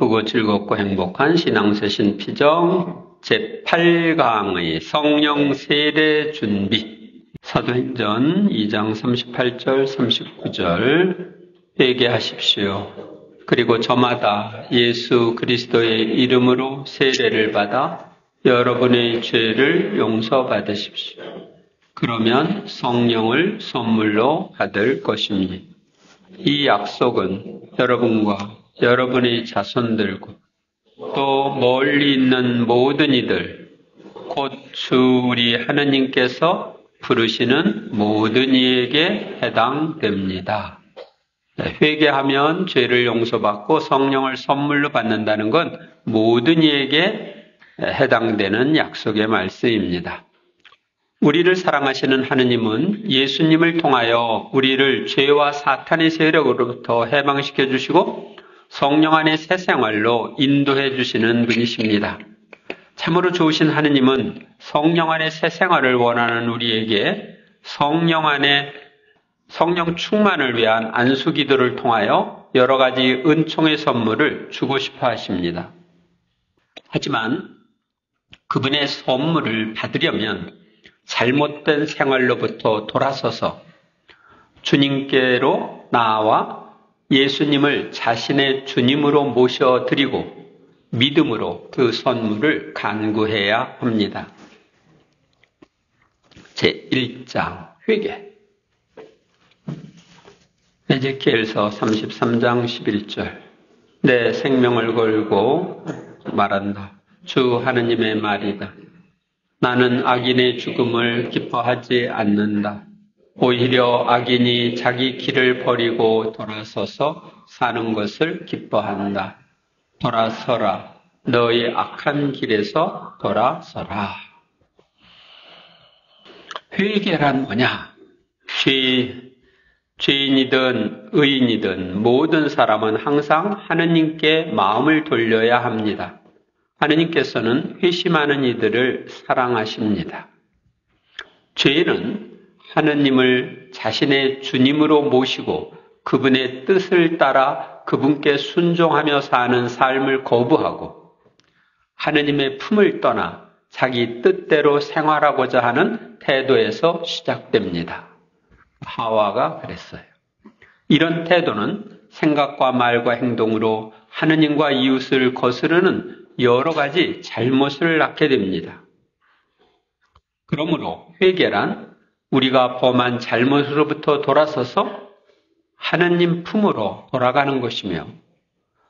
기쁘고 즐겁고 행복한 신앙새신 피정 제8강의 성령 세례 준비. 사도행전 2장 38절 39절 회개하십시오. 그리고 저마다 예수 그리스도의 이름으로 세례를 받아 여러분의 죄를 용서받으십시오. 그러면 성령을 선물로 받을 것입니다. 이 약속은 여러분과 여러분의 자손들과 또 멀리 있는 모든 이들, 곧 주 우리 하느님께서 부르시는 모든 이에게 해당됩니다. 회개하면 죄를 용서받고 성령을 선물로 받는다는 건 모든 이에게 해당되는 약속의 말씀입니다. 우리를 사랑하시는 하느님은 예수님을 통하여 우리를 죄와 사탄의 세력으로부터 해방시켜 주시고 성령 안의 새 생활로 인도해 주시는 분이십니다. 참으로 좋으신 하느님은 성령 안의 새 생활을 원하는 우리에게 성령 충만을 위한 안수 기도를 통하여 여러 가지 은총의 선물을 주고 싶어 하십니다. 하지만 그분의 선물을 받으려면 잘못된 생활로부터 돌아서서 주님께로 나아와 예수님을 자신의 주님으로 모셔드리고 믿음으로 그 선물을 간구해야 합니다. 제1장 회개. 에제키엘서 33장 11절. 내 생명을 걸고 말한다. 주 하느님의 말이다. 나는 악인의 죽음을 기뻐하지 않는다. 오히려 악인이 자기 길을 버리고 돌아서서 사는 것을 기뻐한다. 돌아서라. 너희 악한 길에서 돌아서라. 회개란 뭐냐? 죄인이든 의인이든 모든 사람은 항상 하느님께 마음을 돌려야 합니다. 하느님께서는 회심하는 이들을 사랑하십니다. 죄인은 하느님을 자신의 주님으로 모시고 그분의 뜻을 따라 그분께 순종하며 사는 삶을 거부하고 하느님의 품을 떠나 자기 뜻대로 생활하고자 하는 태도에서 시작됩니다. 하와가 그랬어요. 이런 태도는 생각과 말과 행동으로 하느님과 이웃을 거스르는 여러 가지 잘못을 낳게 됩니다. 그러므로 회개란 우리가 범한 잘못으로부터 돌아서서 하느님 품으로 돌아가는 것이며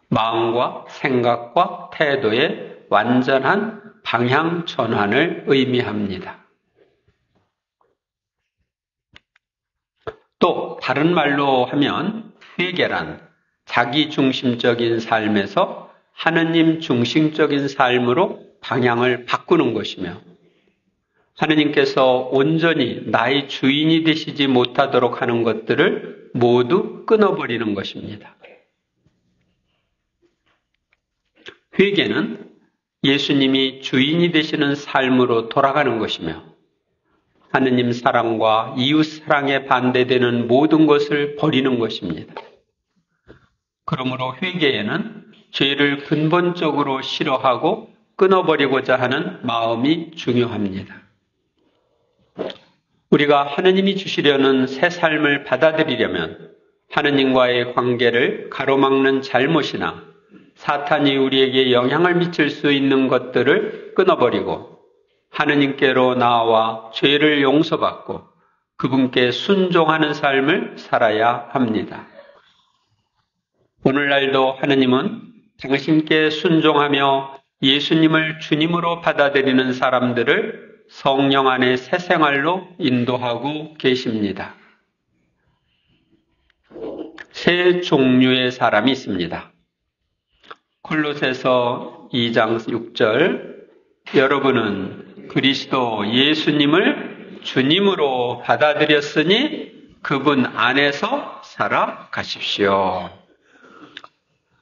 마음과 생각과 태도의 완전한 방향 전환을 의미합니다. 또 다른 말로 하면 회개란 자기 중심적인 삶에서 하느님 중심적인 삶으로 방향을 바꾸는 것이며 하느님께서 온전히 나의 주인이 되시지 못하도록 하는 것들을 모두 끊어버리는 것입니다. 회개는 예수님이 주인이 되시는 삶으로 돌아가는 것이며 하느님 사랑과 이웃 사랑에 반대되는 모든 것을 버리는 것입니다. 그러므로 회개에는 죄를 근본적으로 싫어하고 끊어버리고자 하는 마음이 중요합니다. 우리가 하느님이 주시려는 새 삶을 받아들이려면 하느님과의 관계를 가로막는 잘못이나 사탄이 우리에게 영향을 미칠 수 있는 것들을 끊어버리고 하느님께로 나아와 죄를 용서받고 그분께 순종하는 삶을 살아야 합니다. 오늘날도 하느님은 당신께 순종하며 예수님을 주님으로 받아들이는 사람들을 성령 안의 새 생활로 인도하고 계십니다. 세 종류의 사람이 있습니다. 콜로새서 2장 6절. 여러분은 그리스도 예수님을 주님으로 받아들였으니 그분 안에서 살아가십시오.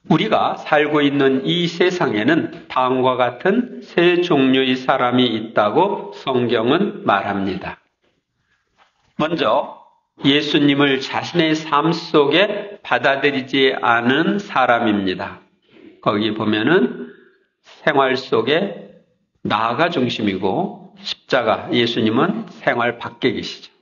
우리가 살고 있는 이 세상에는 다음과 같은 세 종류의 사람이 있다고 성경은 말합니다. 먼저 예수님을 자신의 삶 속에 받아들이지 않은 사람입니다. 거기 보면은 생활 속에 나가 중심이고 십자가, 예수님은 생활 밖에 계시죠.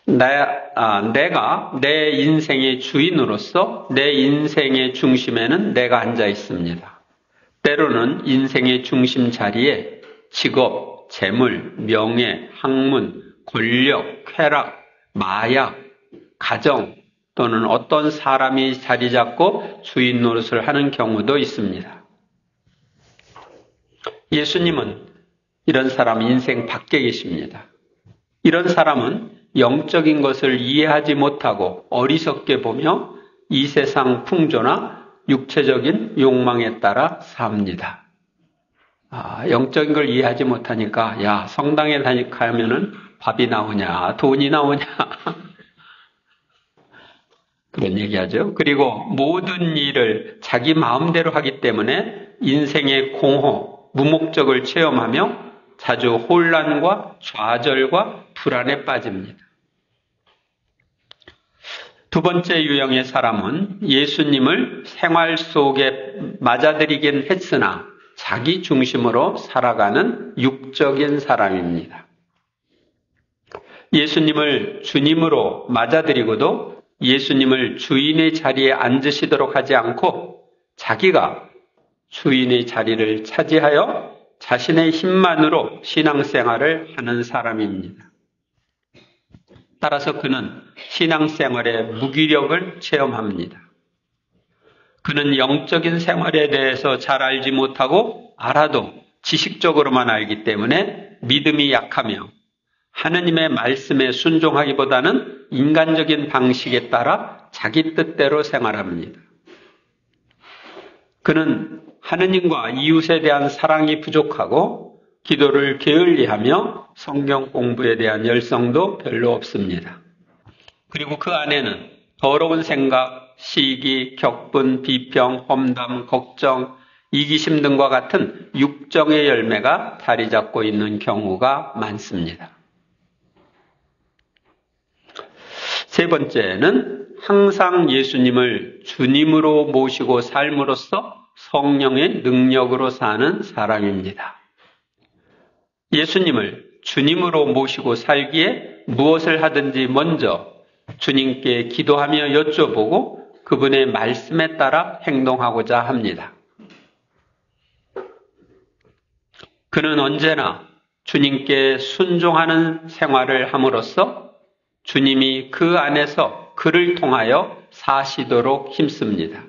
내가 내 인생의 주인으로서 내 인생의 중심에는 내가 앉아 있습니다. 때로는 인생의 중심 자리에 직업, 재물, 명예, 학문, 권력, 쾌락, 마약, 가정 또는 어떤 사람이 자리 잡고 주인 노릇을 하는 경우도 있습니다. 예수님은 이런 사람 인생 밖에 계십니다. 이런 사람은 영적인 것을 이해하지 못하고 어리석게 보며 이 세상 풍조나 육체적인 욕망에 따라 삽니다. 영적인 걸 이해하지 못하니까 야, 성당에 다니면은 밥이 나오냐, 돈이 나오냐 그런 얘기하죠. 그리고 모든 일을 자기 마음대로 하기 때문에 인생의 공허, 무목적을 체험하며 자주 혼란과 좌절과 불안에 빠집니다. 두 번째 유형의 사람은 예수님을 생활 속에 맞아들이긴 했으나 자기 중심으로 살아가는 육적인 사람입니다. 예수님을 주님으로 맞아들이고도 예수님을 주인의 자리에 앉으시도록 하지 않고 자기가 주인의 자리를 차지하여 자신의 힘만으로 신앙생활을 하는 사람입니다. 따라서 그는 신앙생활의 무기력을 체험합니다. 그는 영적인 생활에 대해서 잘 알지 못하고 알아도 지식적으로만 알기 때문에 믿음이 약하며 하느님의 말씀에 순종하기보다는 인간적인 방식에 따라 자기 뜻대로 생활합니다. 그는 하느님과 이웃에 대한 사랑이 부족하고 기도를 게을리하며 성경 공부에 대한 열성도 별로 없습니다. 그리고 그 안에는 더러운 생각, 시기, 격분, 비평, 험담, 걱정, 이기심 등과 같은 육정의 열매가 자리 잡고 있는 경우가 많습니다. 세 번째는 항상 예수님을 주님으로 모시고 삶으로써 성령의 능력으로 사는 사람입니다. 예수님을 주님으로 모시고 살기에 무엇을 하든지 먼저 주님께 기도하며 여쭤보고 그분의 말씀에 따라 행동하고자 합니다. 그는 언제나 주님께 순종하는 생활을 함으로써 주님이 그 안에서 그를 통하여 사시도록 힘씁니다.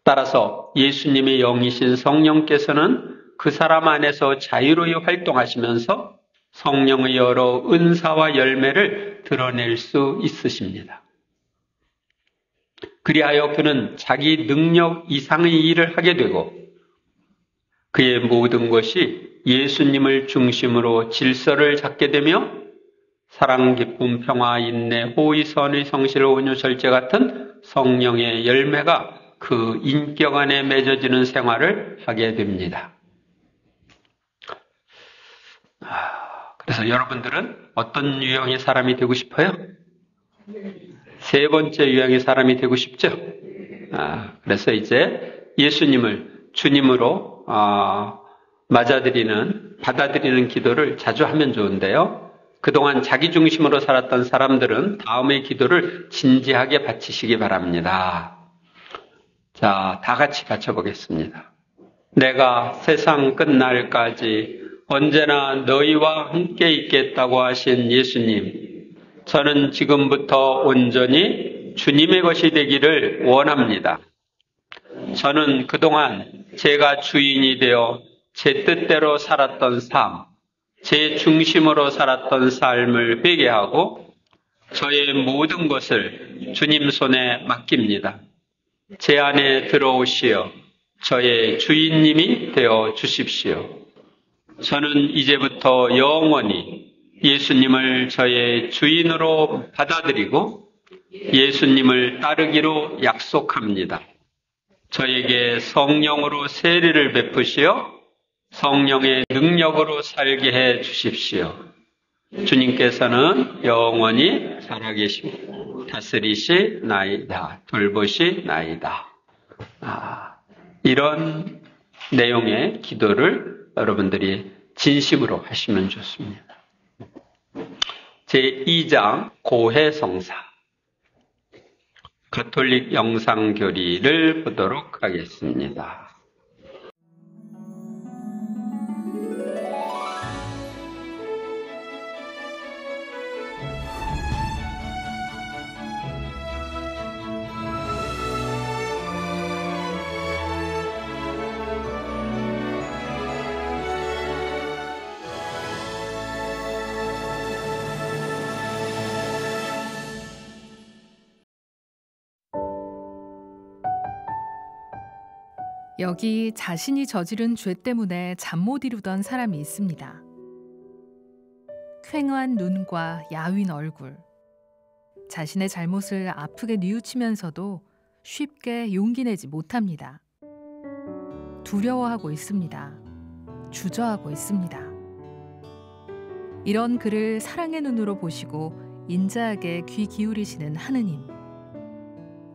따라서 예수님의 영이신 성령께서는 그 사람 안에서 자유로이 활동하시면서 성령의 여러 은사와 열매를 드러낼 수 있으십니다. 그리하여 그는 자기 능력 이상의 일을 하게 되고 그의 모든 것이 예수님을 중심으로 질서를 잡게 되며 사랑, 기쁨, 평화, 인내, 호의, 선의, 성실, 온유, 절제 같은 성령의 열매가 그 인격 안에 맺어지는 생활을 하게 됩니다. 그래서 여러분들은 어떤 유형의 사람이 되고 싶어요? 세 번째 유형의 사람이 되고 싶죠? 그래서 이제 예수님을 주님으로 받아들이는 기도를 자주 하면 좋은데요. 그동안 자기 중심으로 살았던 사람들은 다음의 기도를 진지하게 바치시기 바랍니다. 자, 다 같이 바쳐보겠습니다. 내가 세상 끝날까지 언제나 너희와 함께 있겠다고 하신 예수님, 저는 지금부터 온전히 주님의 것이 되기를 원합니다. 저는 그동안 제가 주인이 되어 제 뜻대로 살았던 삶, 제 중심으로 살았던 삶을 회개하고 저의 모든 것을 주님 손에 맡깁니다. 제 안에 들어오시어 저의 주인님이 되어 주십시오. 저는 이제부터 영원히 예수님을 저의 주인으로 받아들이고 예수님을 따르기로 약속합니다. 저에게 성령으로 세례를 베푸시어 성령의 능력으로 살게 해 주십시오. 주님께서는 영원히 살아계십니다. 다스리시나이다. 돌보시나이다. 이런 내용의 기도를 여러분들이 진심으로 하시면 좋습니다. 제2장 고해성사 가톨릭 영상교리를 보도록 하겠습니다. 여기 자신이 저지른 죄 때문에 잠 못 이루던 사람이 있습니다. 퀭한 눈과 야윈 얼굴. 자신의 잘못을 아프게 뉘우치면서도 쉽게 용기 내지 못합니다. 두려워하고 있습니다. 주저하고 있습니다. 이런 그를 사랑의 눈으로 보시고 인자하게 귀 기울이시는 하느님.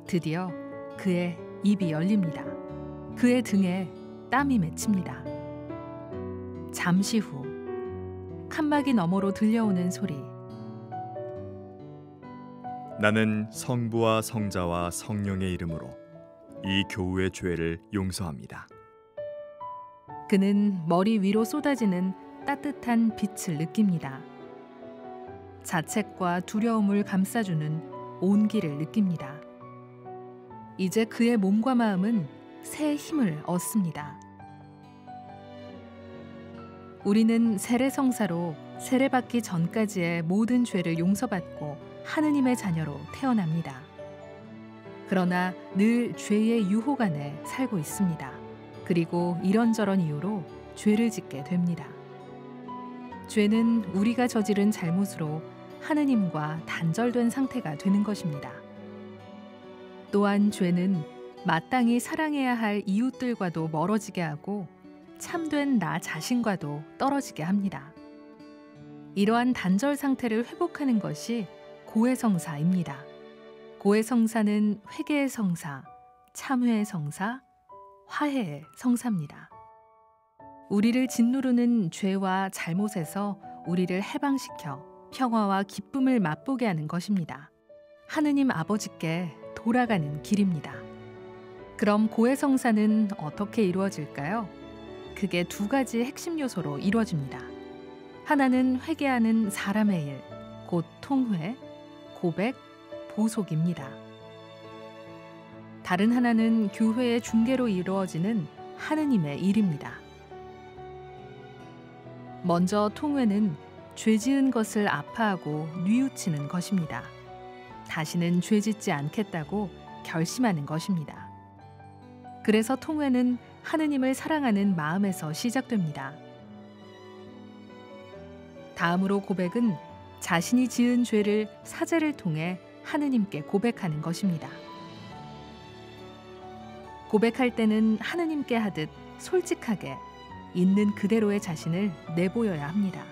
드디어 그의 입이 열립니다. 그의 등에 땀이 맺힙니다. 잠시 후 칸막이 너머로 들려오는 소리. 나는 성부와 성자와 성령의 이름으로 이 교우의 죄를 용서합니다. 그는 머리 위로 쏟아지는 따뜻한 빛을 느낍니다. 자책과 두려움을 감싸주는 온기를 느낍니다. 이제 그의 몸과 마음은 새 힘을 얻습니다. 우리는 세례성사로 세례받기 전까지의 모든 죄를 용서받고 하느님의 자녀로 태어납니다. 그러나 늘 죄의 유혹 안에 살고 있습니다. 그리고 이런저런 이유로 죄를 짓게 됩니다. 죄는 우리가 저지른 잘못으로 하느님과 단절된 상태가 되는 것입니다. 또한 죄는 마땅히 사랑해야 할 이웃들과도 멀어지게 하고 참된 나 자신과도 떨어지게 합니다. 이러한 단절 상태를 회복하는 것이 고해성사입니다. 고해성사는 회개의 성사, 참회의 성사, 화해의 성사입니다. 우리를 짓누르는 죄와 잘못에서 우리를 해방시켜 평화와 기쁨을 맛보게 하는 것입니다. 하느님 아버지께 돌아가는 길입니다. 그럼 고해성사는 어떻게 이루어질까요? 그게 두 가지 핵심 요소로 이루어집니다. 하나는 회개하는 사람의 일, 곧 통회, 고백, 보속입니다. 다른 하나는 교회의 중개로 이루어지는 하느님의 일입니다. 먼저 통회는 죄 지은 것을 아파하고 뉘우치는 것입니다. 다시는 죄 짓지 않겠다고 결심하는 것입니다. 그래서 통회는 하느님을 사랑하는 마음에서 시작됩니다. 다음으로 고백은 자신이 지은 죄를 사죄를 통해 하느님께 고백하는 것입니다. 고백할 때는 하느님께 하듯 솔직하게 있는 그대로의 자신을 내보여야 합니다.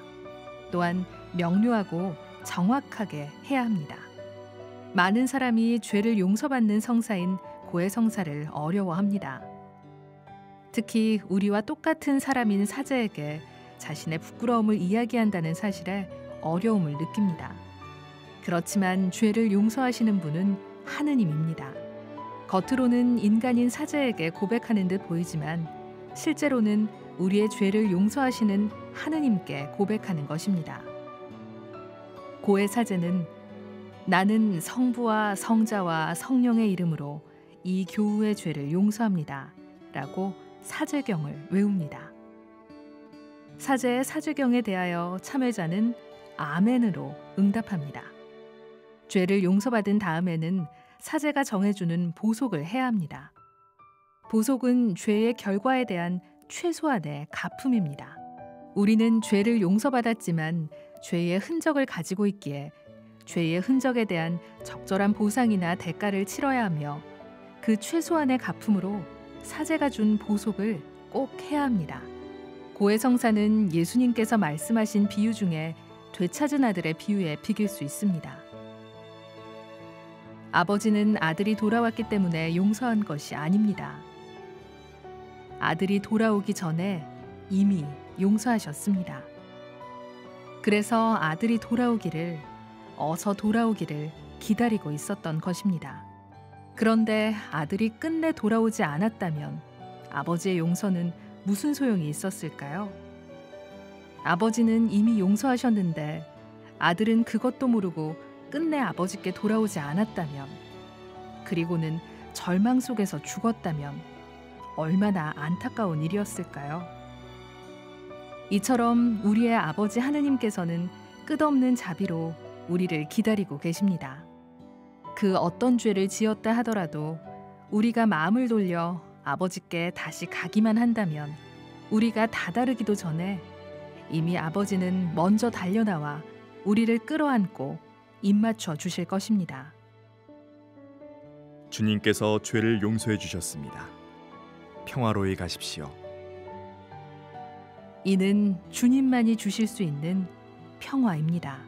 또한 명료하고 정확하게 해야 합니다. 많은 사람이 죄를 용서받는 성사인 고해성사를 어려워합니다. 특히 우리와 똑같은 사람인 사제에게 자신의 부끄러움을 이야기한다는 사실에 어려움을 느낍니다. 그렇지만 죄를 용서하시는 분은 하느님입니다. 겉으로는 인간인 사제에게 고백하는 듯 보이지만 실제로는 우리의 죄를 용서하시는 하느님께 고백하는 것입니다. 고해 사제는 나는 성부와 성자와 성령의 이름으로 이 교우의 죄를 용서합니다. 라고 사죄경을 외웁니다. 사제의 사죄경에 대하여 참회자는 아멘으로 응답합니다. 죄를 용서받은 다음에는 사제가 정해주는 보속을 해야 합니다. 보속은 죄의 결과에 대한 최소한의 갚음입니다. 우리는 죄를 용서받았지만 죄의 흔적을 가지고 있기에 죄의 흔적에 대한 적절한 보상이나 대가를 치러야 하며 그 최소한의 갚음으로 사제가 준 보속을 꼭 해야 합니다. 고해성사는 예수님께서 말씀하신 비유 중에 되찾은 아들의 비유에 비길 수 있습니다. 아버지는 아들이 돌아왔기 때문에 용서한 것이 아닙니다. 아들이 돌아오기 전에 이미 용서하셨습니다. 그래서 아들이 돌아오기를, 어서 돌아오기를 기다리고 있었던 것입니다. 그런데 아들이 끝내 돌아오지 않았다면 아버지의 용서는 무슨 소용이 있었을까요? 아버지는 이미 용서하셨는데 아들은 그것도 모르고 끝내 아버지께 돌아오지 않았다면, 그리고는 절망 속에서 죽었다면 얼마나 안타까운 일이었을까요? 이처럼 우리의 아버지 하느님께서는 끝없는 자비로 우리를 기다리고 계십니다. 그 어떤 죄를 지었다 하더라도 우리가 마음을 돌려 아버지께 다시 가기만 한다면 우리가 다다르기도 전에 이미 아버지는 먼저 달려나와 우리를 끌어안고 입맞춰 주실 것입니다. 주님께서 죄를 용서해 주셨습니다. 평화로이 가십시오. 이는 주님만이 주실 수 있는 평화입니다.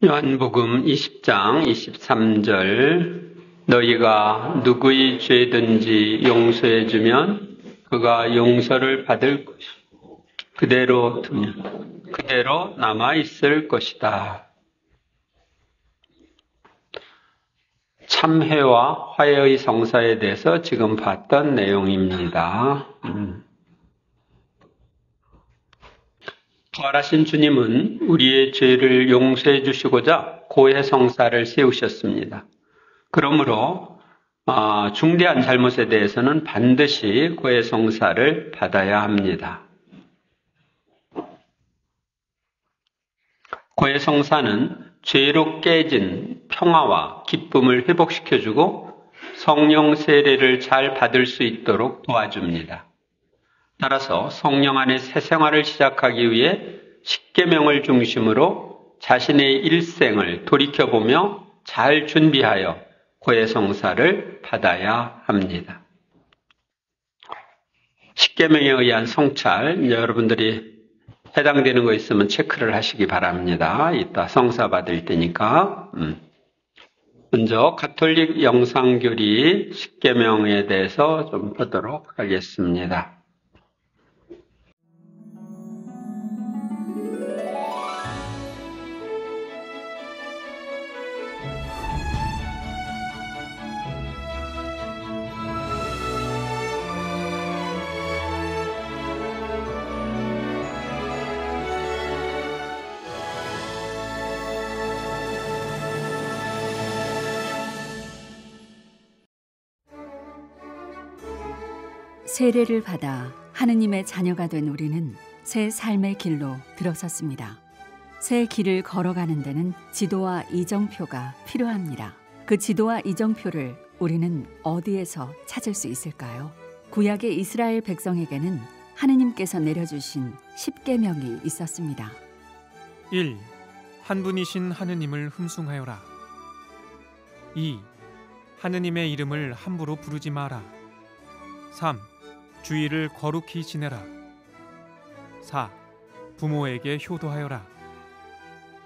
요한복음 20장 23절 너희가 누구의 죄든지 용서해 주면 그가 용서를 받을 것이고 그대로 두면 그대로 남아 있을 것이다. 참회와 화해의 성사에 대해서 지금 봤던 내용입니다. 부활하신 주님은 우리의 죄를 용서해 주시고자 고해 성사를 세우셨습니다. 그러므로 중대한 잘못에 대해서는 반드시 고해 성사를 받아야 합니다. 고해 성사는 죄로 깨진 평화와 기쁨을 회복시켜주고 성령 세례를 잘 받을 수 있도록 도와줍니다. 따라서 성령 안에 새 생활을 시작하기 위해 십계명을 중심으로 자신의 일생을 돌이켜보며 잘 준비하여 고해 성사를 받아야 합니다. 십계명에 의한 성찰, 여러분들이 해당되는 거 있으면 체크를 하시기 바랍니다. 이따 성사 받을 때니까. 먼저 가톨릭 영상교리 십계명에 대해서 좀 보도록 하겠습니다. 세례를 받아 하느님의 자녀가 된 우리는 새 삶의 길로 들어섰습니다. 새 길을 걸어가는 데는 지도와 이정표가 필요합니다. 그 지도와 이정표를 우리는 어디에서 찾을 수 있을까요? 구약의 이스라엘 백성에게는 하느님께서 내려주신 십계명이 있었습니다. 1. 한 분이신 하느님을 흠숭하여라. 2. 하느님의 이름을 함부로 부르지 마라. 3. 주의를 거룩히 지내라. 4. 부모에게 효도하여라.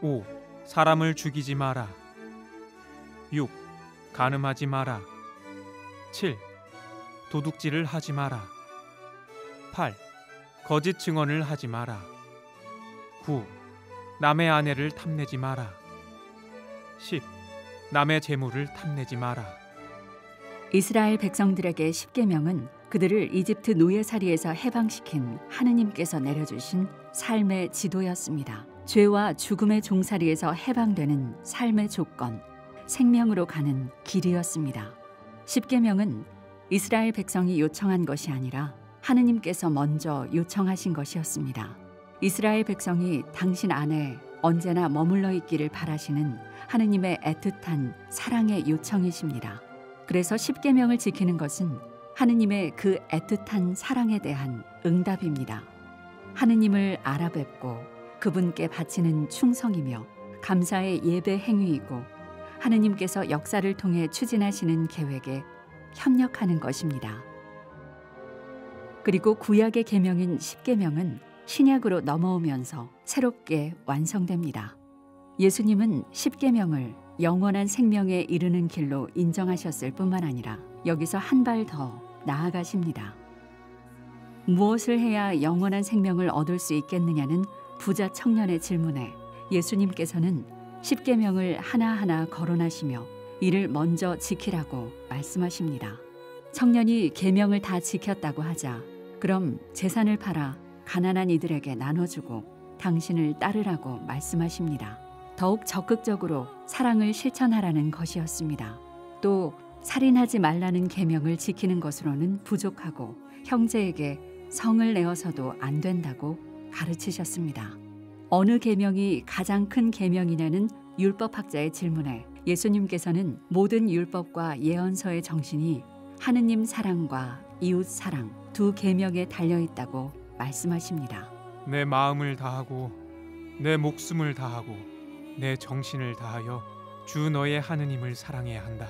5. 사람을 죽이지 마라. 6. 간음하지 마라. 7. 도둑질을 하지 마라. 8. 거짓 증언을 하지 마라. 9. 남의 아내를 탐내지 마라. 10. 남의 재물을 탐내지 마라. 이스라엘 백성들에게 십계명은 그들을 이집트 노예살이에서 해방시킨 하느님께서 내려주신 삶의 지도였습니다. 죄와 죽음의 종살이에서 해방되는 삶의 조건, 생명으로 가는 길이었습니다. 십계명은 이스라엘 백성이 요청한 것이 아니라 하느님께서 먼저 요청하신 것이었습니다. 이스라엘 백성이 당신 안에 언제나 머물러 있기를 바라시는 하느님의 애틋한 사랑의 요청이십니다. 그래서 십계명을 지키는 것은 하느님의 그 애틋한 사랑에 대한 응답입니다. 하느님을 알아뵙고 그분께 바치는 충성이며 감사의 예배 행위이고 하느님께서 역사를 통해 추진하시는 계획에 협력하는 것입니다. 그리고 구약의 계명인 십계명은 신약으로 넘어오면서 새롭게 완성됩니다. 예수님은 십계명을 영원한 생명에 이르는 길로 인정하셨을 뿐만 아니라 여기서 한 발 더 나아가십니다. 무엇을 해야 영원한 생명을 얻을 수 있겠느냐는 부자 청년의 질문에 예수님께서는 십계명을 하나하나 거론하시며 이를 먼저 지키라고 말씀하십니다. 청년이 계명을 다 지켰다고 하자 그럼 재산을 팔아 가난한 이들에게 나눠주고 당신을 따르라고 말씀하십니다. 더욱 적극적으로 사랑을 실천하라는 것이었습니다. 또 살인하지 말라는 계명을 지키는 것으로는 부족하고 형제에게 성을 내어서도 안 된다고 가르치셨습니다. 어느 계명이 가장 큰 계명이냐는 율법학자의 질문에 예수님께서는 모든 율법과 예언서의 정신이 하느님 사랑과 이웃 사랑 두 계명에 달려있다고 말씀하십니다. 내 마음을 다하고 내 목숨을 다하고 내 정신을 다하여 주 너의 하느님을 사랑해야 한다.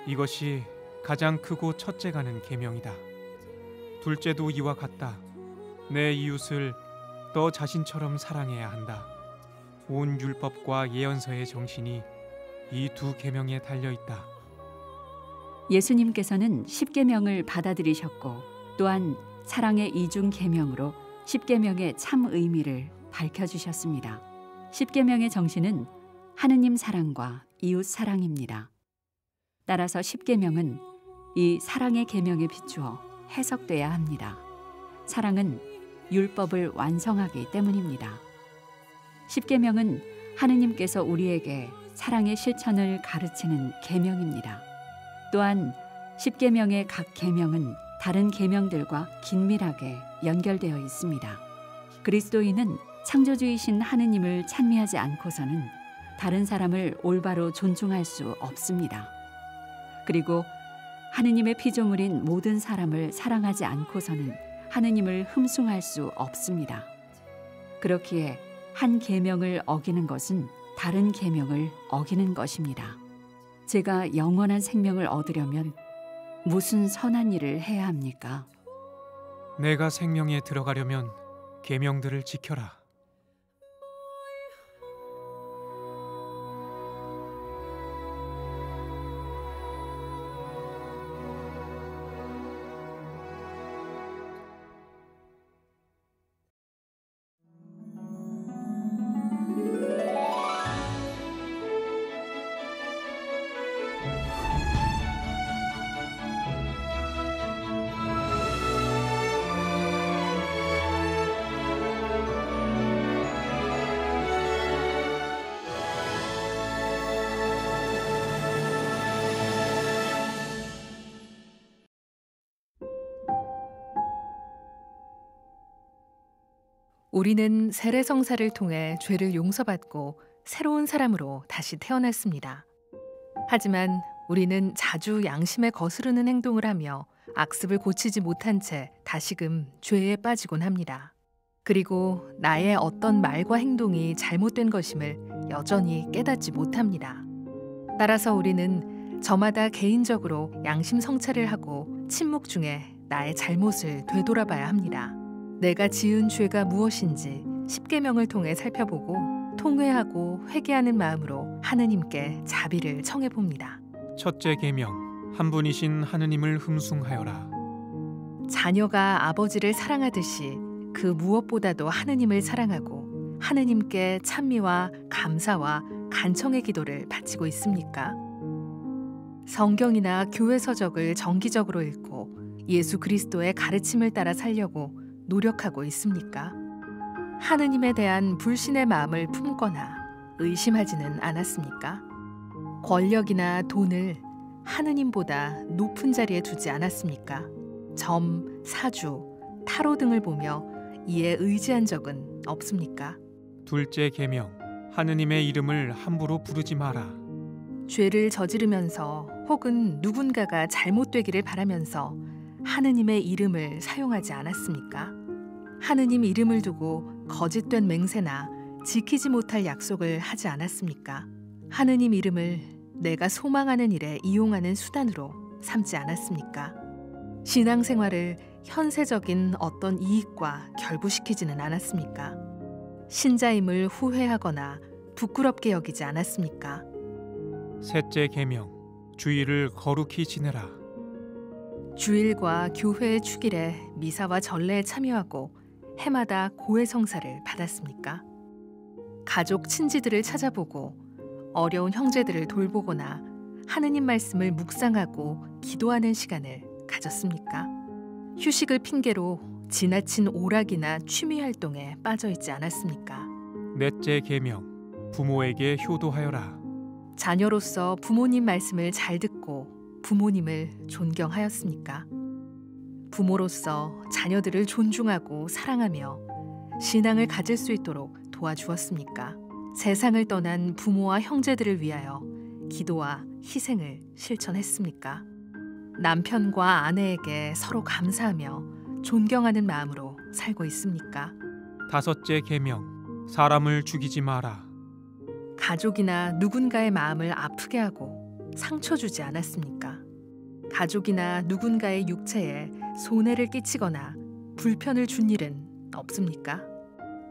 이것이 가장 크고 첫째가는 계명이다. 둘째도 이와 같다. 내 이웃을 너 자신처럼 사랑해야 한다. 온 율법과 예언서의 정신이 이 두 계명에 달려 있다. 예수님께서는 십계명을 받아들이셨고 또한 사랑의 이중 계명으로 십계명의 참 의미를 밝혀주셨습니다. 십계명의 정신은 하느님 사랑과 이웃 사랑입니다. 따라서 십계명은 이 사랑의 계명에 비추어 해석돼야 합니다. 사랑은 율법을 완성하기 때문입니다. 십계명은 하느님께서 우리에게 사랑의 실천을 가르치는 계명입니다. 또한 십계명의 각 계명은 다른 계명들과 긴밀하게 연결되어 있습니다. 그리스도인은 창조주이신 하느님을 찬미하지 않고서는 다른 사람을 올바로 존중할 수 없습니다. 그리고 하느님의 피조물인 모든 사람을 사랑하지 않고서는 하느님을 흠숭할 수 없습니다. 그렇기에 한 계명을 어기는 것은 다른 계명을 어기는 것입니다. 제가 영원한 생명을 얻으려면 무슨 선한 일을 해야 합니까? 내가 생명에 들어가려면 계명들을 지켜라. 우리는 세례성사를 통해 죄를 용서받고 새로운 사람으로 다시 태어났습니다. 하지만 우리는 자주 양심에 거스르는 행동을 하며 악습을 고치지 못한 채 다시금 죄에 빠지곤 합니다. 그리고 나의 어떤 말과 행동이 잘못된 것임을 여전히 깨닫지 못합니다. 따라서 우리는 저마다 개인적으로 양심 성찰을 하고 침묵 중에 나의 잘못을 되돌아봐야 합니다. 내가 지은 죄가 무엇인지 십계명을 통해 살펴보고 통회하고 회개하는 마음으로 하느님께 자비를 청해봅니다. 첫째 계명, 한 분이신 하느님을 흠숭하여라. 자녀가 아버지를 사랑하듯이 그 무엇보다도 하느님을 사랑하고 하느님께 찬미와 감사와 간청의 기도를 바치고 있습니까? 성경이나 교회 서적을 정기적으로 읽고 예수 그리스도의 가르침을 따라 살려고 노력하고 있습니까? 하느님에 대한 불신의 마음을 품거나 의심하지는 않았습니까? 권력이나 돈을 하느님보다 높은 자리에 두지 않았습니까? 점, 사주, 타로 등을 보며 이에 의지한 적은 없습니까? 둘째 계명, 하느님의 이름을 함부로 부르지 마라. 죄를 저지르면서 혹은 누군가가 잘못되기를 바라면서 하느님의 이름을 사용하지 않았습니까? 하느님 이름을 두고 거짓된 맹세나 지키지 못할 약속을 하지 않았습니까? 하느님 이름을 내가 소망하는 일에 이용하는 수단으로 삼지 않았습니까? 신앙생활을 현세적인 어떤 이익과 결부시키지는 않았습니까? 신자임을 후회하거나 부끄럽게 여기지 않았습니까? 셋째 계명, 주일을 거룩히 지내라. 주일과 교회의 축일에 미사와 전례에 참여하고 해마다 고해 성사를 받았습니까? 가족 친지들을 찾아보고 어려운 형제들을 돌보거나 하느님 말씀을 묵상하고 기도하는 시간을 가졌습니까? 휴식을 핑계로 지나친 오락이나 취미 활동에 빠져 있지 않았습니까? 넷째 계명, 부모에게 효도하여라. 자녀로서 부모님 말씀을 잘 듣고 부모님을 존경하였습니까? 부모로서 자녀들을 존중하고 사랑하며 신앙을 가질 수 있도록 도와주었습니까? 세상을 떠난 부모와 형제들을 위하여 기도와 희생을 실천했습니까? 남편과 아내에게 서로 감사하며 존경하는 마음으로 살고 있습니까? 다섯째 계명, 사람을 죽이지 마라. 가족이나 누군가의 마음을 아프게 하고 상처 주지 않았습니까? 가족이나 누군가의 육체에 손해를 끼치거나 불편을 준 일은 없습니까?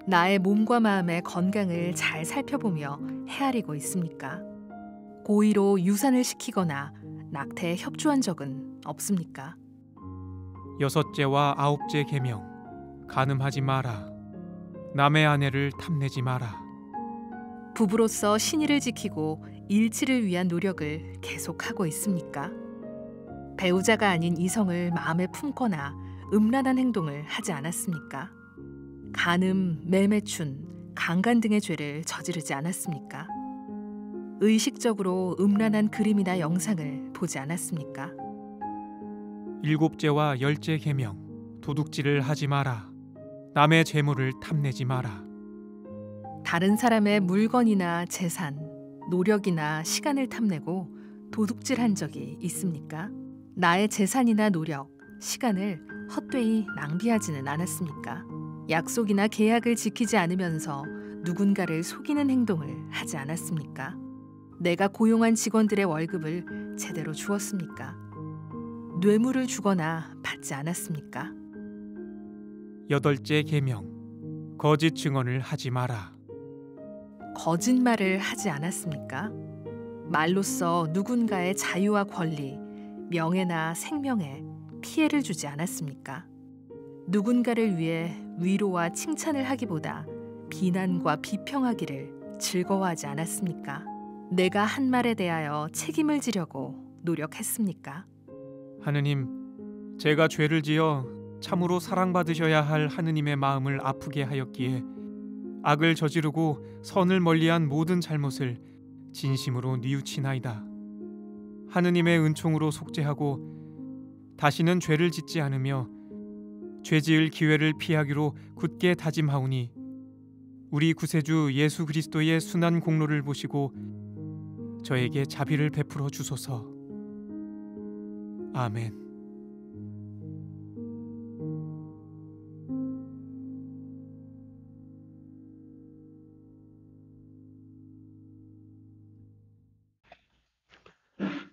나의 몸과 마음의 건강을 잘 살펴보며 헤아리고 있습니까? 고의로 유산을 시키거나 낙태에 협조한 적은 없습니까? 여섯째와 아홉째 계명, 간음하지 마라. 남의 아내를 탐내지 마라. 부부로서 신의를 지키고 일치를 위한 노력을 계속하고 있습니까? 배우자가 아닌 이성을 마음에 품거나 음란한 행동을 하지 않았습니까? 간음, 매매춘, 강간 등의 죄를 저지르지 않았습니까? 의식적으로 음란한 그림이나 영상을 보지 않았습니까? 일곱째와 열째 계명, 도둑질을 하지 마라. 남의 재물을 탐내지 마라. 다른 사람의 물건이나 재산, 노력이나 시간을 탐내고 도둑질한 적이 있습니까? 나의 재산이나 노력, 시간을 헛되이 낭비하지는 않았습니까? 약속이나 계약을 지키지 않으면서 누군가를 속이는 행동을 하지 않았습니까? 내가 고용한 직원들의 월급을 제대로 주었습니까? 뇌물을 주거나 받지 않았습니까? 여덟째 계명, 거짓 증언을 하지 마라. 거짓말을 하지 않았습니까? 말로써 누군가의 자유와 권리, 명예나 생명에 피해를 주지 않았습니까? 누군가를 위해 위로와 칭찬을 하기보다 비난과 비평하기를 즐거워하지 않았습니까? 내가 한 말에 대하여 책임을 지려고 노력했습니까? 하느님, 제가 죄를 지어 참으로 사랑받으셔야 할 하느님의 마음을 아프게 하였기에 악을 저지르고 선을 멀리한 모든 잘못을 진심으로 뉘우치나이다. 하느님의 은총으로 속죄하고 다시는 죄를 짓지 않으며 죄지을 기회를 피하기로 굳게 다짐하오니 우리 구세주 예수 그리스도의 순한 공로를 보시고 저에게 자비를 베풀어 주소서. 아멘.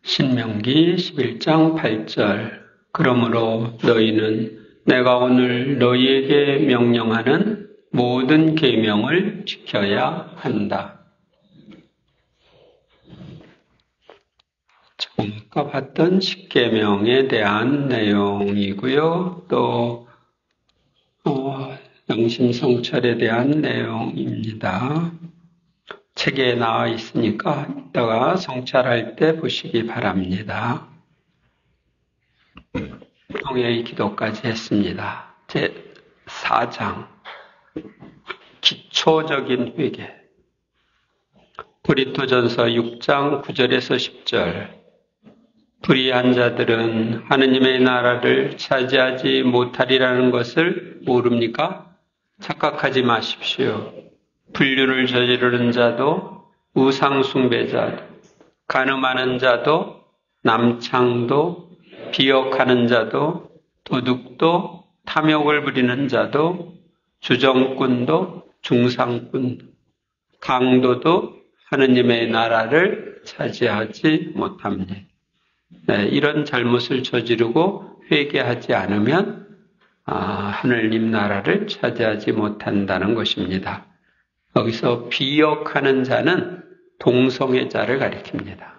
신명기 11장 8절. 그러므로 너희는 내가 오늘 너희에게 명령하는 모든 계명을 지켜야 한다. 아까 봤던 10계명에 대한 내용이고요. 또 영신성철에 대한 내용입니다. 책에 나와 있으니까 이따가 성찰할 때 보시기 바랍니다. 통회의 기도까지 했습니다. 제4장 기초적인 회개. 고린도전서 6장 9절에서 10절. 불의한 자들은 하느님의 나라를 차지하지 못하리라는 것을 모릅니까? 착각하지 마십시오. 불륜을 저지르는 자도, 우상숭배자도, 간음하는 자도, 남창도, 비역하는 자도, 도둑도, 탐욕을 부리는 자도, 주정꾼도, 중상꾼, 강도도 하느님의 나라를 차지하지 못합니다. 이런 잘못을 저지르고 회개하지 않으면 하느님 나라를 차지하지 못한다는 것입니다. 여기서 비역하는 자는 동성애 자를 가리킵니다.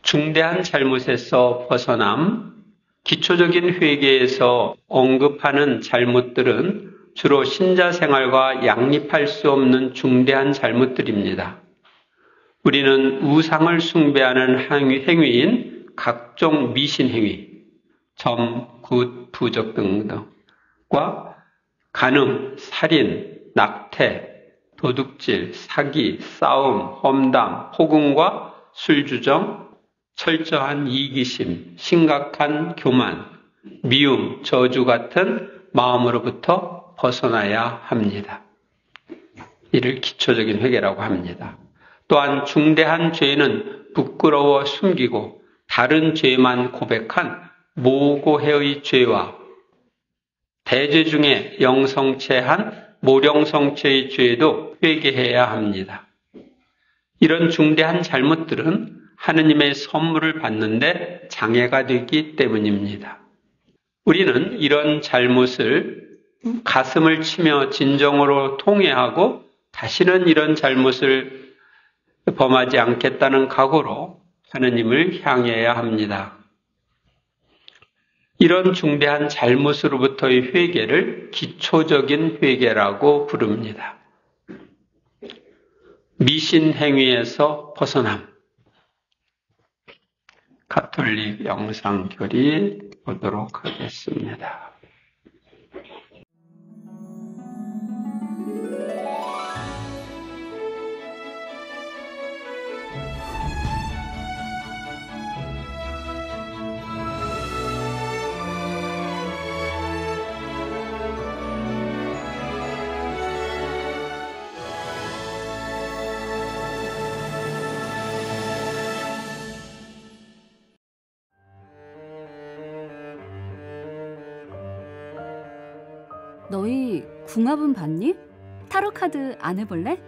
중대한 잘못에서 벗어남, 기초적인 회개에서 언급하는 잘못들은 주로 신자 생활과 양립할 수 없는 중대한 잘못들입니다. 우리는 우상을 숭배하는 행위인 각종 미신 행위, 점, 굿, 부적 등등과 간음, 살인, 낙태, 도둑질, 사기, 싸움, 험담, 폭언과 술주정, 철저한 이기심, 심각한 교만, 미움, 저주 같은 마음으로부터 벗어나야 합니다. 이를 기초적인 회개라고 합니다. 또한 중대한 죄는 부끄러워 숨기고 다른 죄만 고백한 모고해의 죄와 대죄 중에 영성체한 모령성체의 죄도 회개해야 합니다. 이런 중대한 잘못들은 하느님의 선물을 받는데 장애가 되기 때문입니다. 우리는 이런 잘못을 가슴을 치며 진정으로 통회하고 다시는 이런 잘못을 범하지 않겠다는 각오로 하느님을 향해야 합니다. 이런 중대한 잘못으로부터의 회개를 기초적인 회개라고 부릅니다. 미신 행위에서 벗어남. 가톨릭 영상교리 보도록 하겠습니다. 너희 궁합은 봤니? 타로카드 안 해볼래?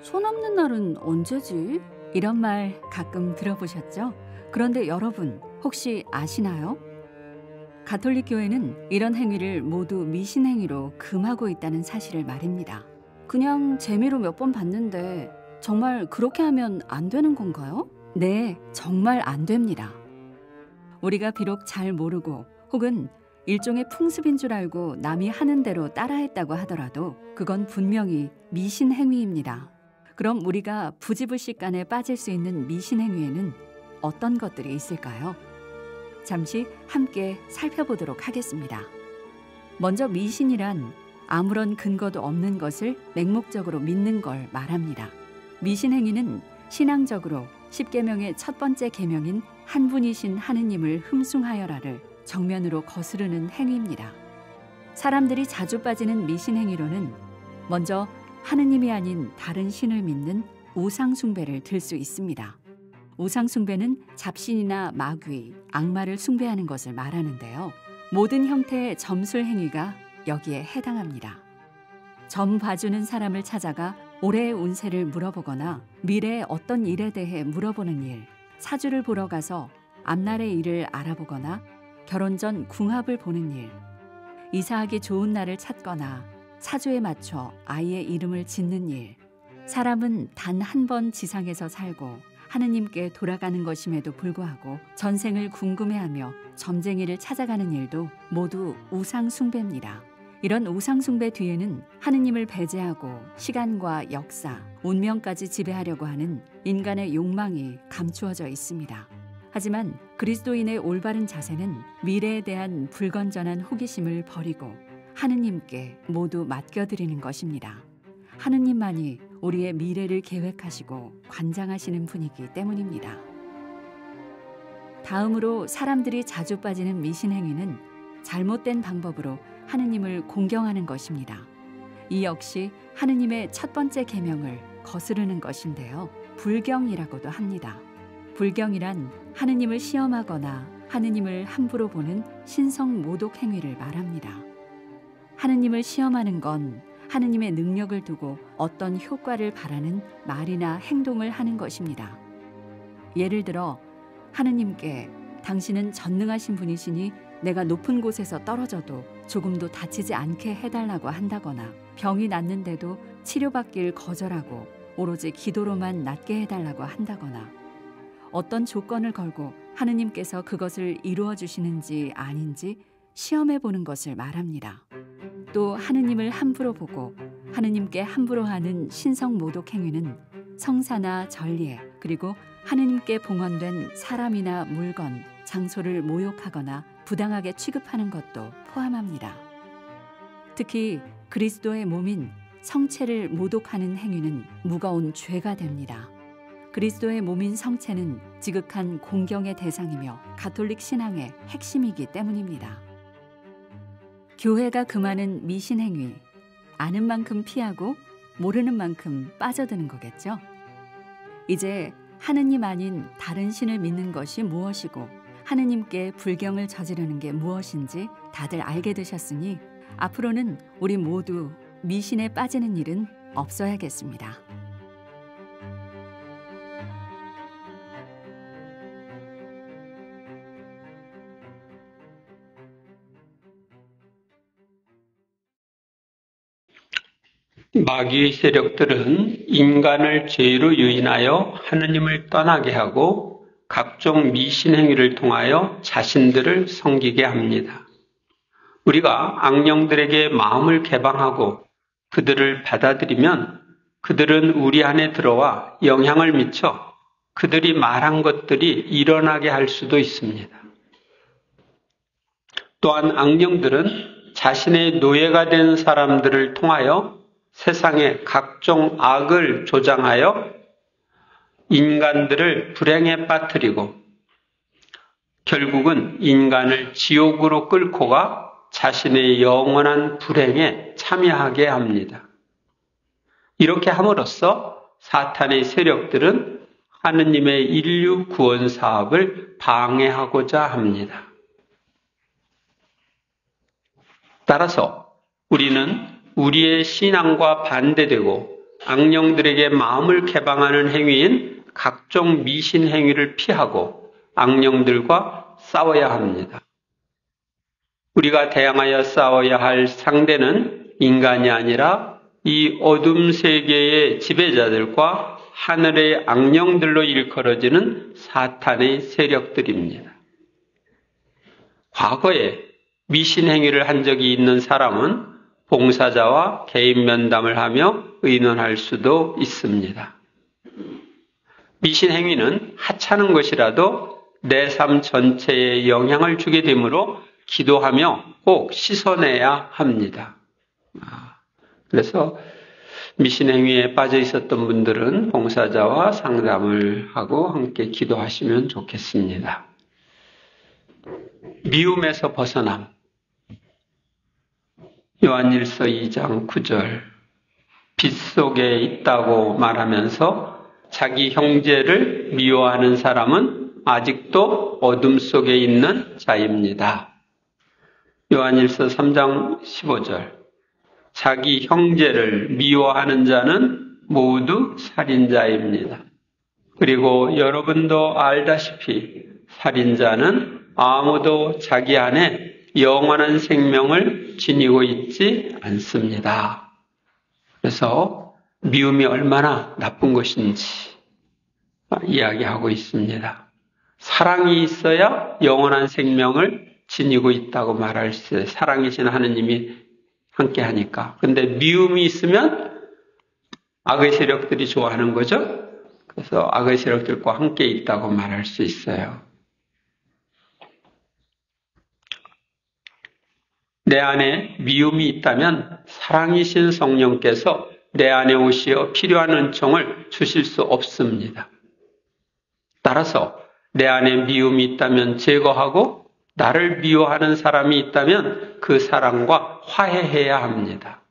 손 없는 날은 언제지? 이런 말 가끔 들어보셨죠? 그런데 여러분 혹시 아시나요? 가톨릭 교회는 이런 행위를 모두 미신 행위로 금하고 있다는 사실을 말입니다. 그냥 재미로 몇 번 봤는데 정말 그렇게 하면 안 되는 건가요? 네, 정말 안 됩니다. 우리가 비록 잘 모르고 혹은 일종의 풍습인 줄 알고 남이 하는 대로 따라했다고 하더라도 그건 분명히 미신 행위입니다. 그럼 우리가 부지불식간에 빠질 수 있는 미신 행위에는 어떤 것들이 있을까요? 잠시 함께 살펴보도록 하겠습니다. 먼저 미신이란 아무런 근거도 없는 것을 맹목적으로 믿는 걸 말합니다. 미신 행위는 신앙적으로 10계명의 첫 번째 계명인 한 분이신 하느님을 흠숭하여라를 정면으로 거스르는 행위입니다. 사람들이 자주 빠지는 미신 행위로는 먼저 하느님이 아닌 다른 신을 믿는 우상 숭배를 들 수 있습니다. 우상 숭배는 잡신이나 마귀, 악마를 숭배하는 것을 말하는데요. 모든 형태의 점술 행위가 여기에 해당합니다. 점 봐주는 사람을 찾아가 올해의 운세를 물어보거나 미래의 어떤 일에 대해 물어보는 일, 사주를 보러 가서 앞날의 일을 알아보거나 결혼 전 궁합을 보는 일, 이사하기 좋은 날을 찾거나 사주에 맞춰 아이의 이름을 짓는 일, 사람은 단 한 번 지상에서 살고 하느님께 돌아가는 것임에도 불구하고 전생을 궁금해하며 점쟁이를 찾아가는 일도 모두 우상 숭배입니다. 이런 우상 숭배 뒤에는 하느님을 배제하고 시간과 역사, 운명까지 지배하려고 하는 인간의 욕망이 감추어져 있습니다. 하지만 그리스도인의 올바른 자세는 미래에 대한 불건전한 호기심을 버리고 하느님께 모두 맡겨드리는 것입니다. 하느님만이 우리의 미래를 계획하시고 관장하시는 분이기 때문입니다. 다음으로 사람들이 자주 빠지는 미신 행위는 잘못된 방법으로 하느님을 공경하는 것입니다. 이 역시 하느님의 첫 번째 계명을 거스르는 것인데요. 불경이라고도 합니다. 불경이란 하느님을 시험하거나 하느님을 함부로 보는 신성 모독 행위를 말합니다. 하느님을 시험하는 건 하느님의 능력을 두고 어떤 효과를 바라는 말이나 행동을 하는 것입니다. 예를 들어 하느님께 당신은 전능하신 분이시니 내가 높은 곳에서 떨어져도 조금도 다치지 않게 해달라고 한다거나 병이 낫는데도 치료받길 거절하고 오로지 기도로만 낫게 해달라고 한다거나 어떤 조건을 걸고 하느님께서 그것을 이루어 주시는지 아닌지 시험해 보는 것을 말합니다. 또 하느님을 함부로 보고 하느님께 함부로 하는 신성모독 행위는 성사나 전례 그리고 하느님께 봉헌된 사람이나 물건, 장소를 모욕하거나 부당하게 취급하는 것도 포함합니다. 특히 그리스도의 몸인 성체를 모독하는 행위는 무거운 죄가 됩니다. 그리스도의 몸인 성체는 지극한 공경의 대상이며 가톨릭 신앙의 핵심이기 때문입니다. 교회가 금하는 미신 행위, 아는 만큼 피하고 모르는 만큼 빠져드는 거겠죠. 이제 하느님 아닌 다른 신을 믿는 것이 무엇이고 하느님께 불경을 저지르는 게 무엇인지 다들 알게 되셨으니 앞으로는 우리 모두 미신에 빠지는 일은 없어야겠습니다. 마귀의 세력들은 인간을 죄로 유인하여 하느님을 떠나게 하고 각종 미신 행위를 통하여 자신들을 섬기게 합니다. 우리가 악령들에게 마음을 개방하고 그들을 받아들이면 그들은 우리 안에 들어와 영향을 미쳐 그들이 말한 것들이 일어나게 할 수도 있습니다. 또한 악령들은 자신의 노예가 된 사람들을 통하여 세상에 각종 악을 조장하여 인간들을 불행에 빠뜨리고 결국은 인간을 지옥으로 끌고 가 자신의 영원한 불행에 참여하게 합니다. 이렇게 함으로써 사탄의 세력들은 하느님의 인류 구원 사업을 방해하고자 합니다. 따라서 우리는 우리의 신앙과 반대되고 악령들에게 마음을 개방하는 행위인 각종 미신 행위를 피하고 악령들과 싸워야 합니다. 우리가 대항하여 싸워야 할 상대는 인간이 아니라 이 어둠 세계의 지배자들과 하늘의 악령들로 일컬어지는 사탄의 세력들입니다. 과거에 미신 행위를 한 적이 있는 사람은 봉사자와 개인 면담을 하며 의논할 수도 있습니다. 미신 행위는 하찮은 것이라도 내 삶 전체에 영향을 주게 되므로 기도하며 꼭 씻어내야 합니다. 그래서 미신 행위에 빠져 있었던 분들은 봉사자와 상담을 하고 함께 기도하시면 좋겠습니다. 미움에서 벗어남. 요한일서 2장 9절. 빛 속에 있다고 말하면서 자기 형제를 미워하는 사람은 아직도 어둠 속에 있는 자입니다. 요한일서 3장 15절. 자기 형제를 미워하는 자는 모두 살인자입니다. 그리고 여러분도 알다시피 살인자는 아무도 자기 안에 영원한 생명을 지니고 있지 않습니다. 그래서 미움이 얼마나 나쁜 것인지 이야기하고 있습니다. 사랑이 있어야 영원한 생명을 지니고 있다고 말할 수 있어요. 사랑이신 하느님이 함께 하니까. 근데 미움이 있으면 악의 세력들이 좋아하는 거죠. 그래서 악의 세력들과 함께 있다고 말할 수 있어요. 내 안에 미움이 있다면 사랑이신 성령께서 내 안에 오시어 필요한 은총을 주실 수 없습니다. 따라서 내 안에 미움이 있다면 제거하고 나를 미워하는 사람이 있다면 그 사람과 화해해야 합니다.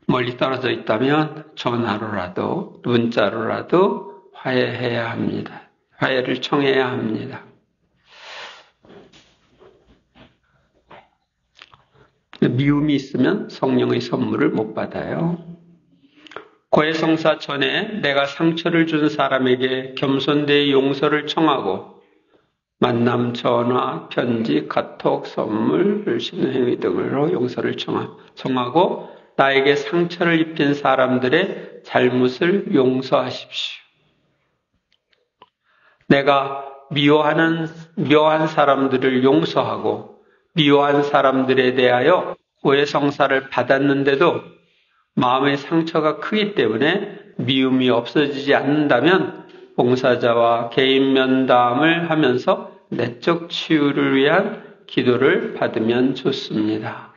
멀리 떨어져 있다면 전화로라도 문자로라도 화해해야 합니다. 화해를 청해야 합니다. 미움이 있으면 성령의 선물을 못 받아요. 고해성사 전에 내가 상처를 준 사람에게 겸손되이 용서를 청하고 만남, 전화, 편지, 카톡, 선물, 신행위 등으로 용서를 청하고 나에게 상처를 입힌 사람들의 잘못을 용서하십시오. 내가 미워한 사람들을 용서하고 미워한 사람들에 대하여 고해성사를 받았는데도 마음의 상처가 크기 때문에 미움이 없어지지 않는다면 봉사자와 개인 면담을 하면서 내적 치유를 위한 기도를 받으면 좋습니다.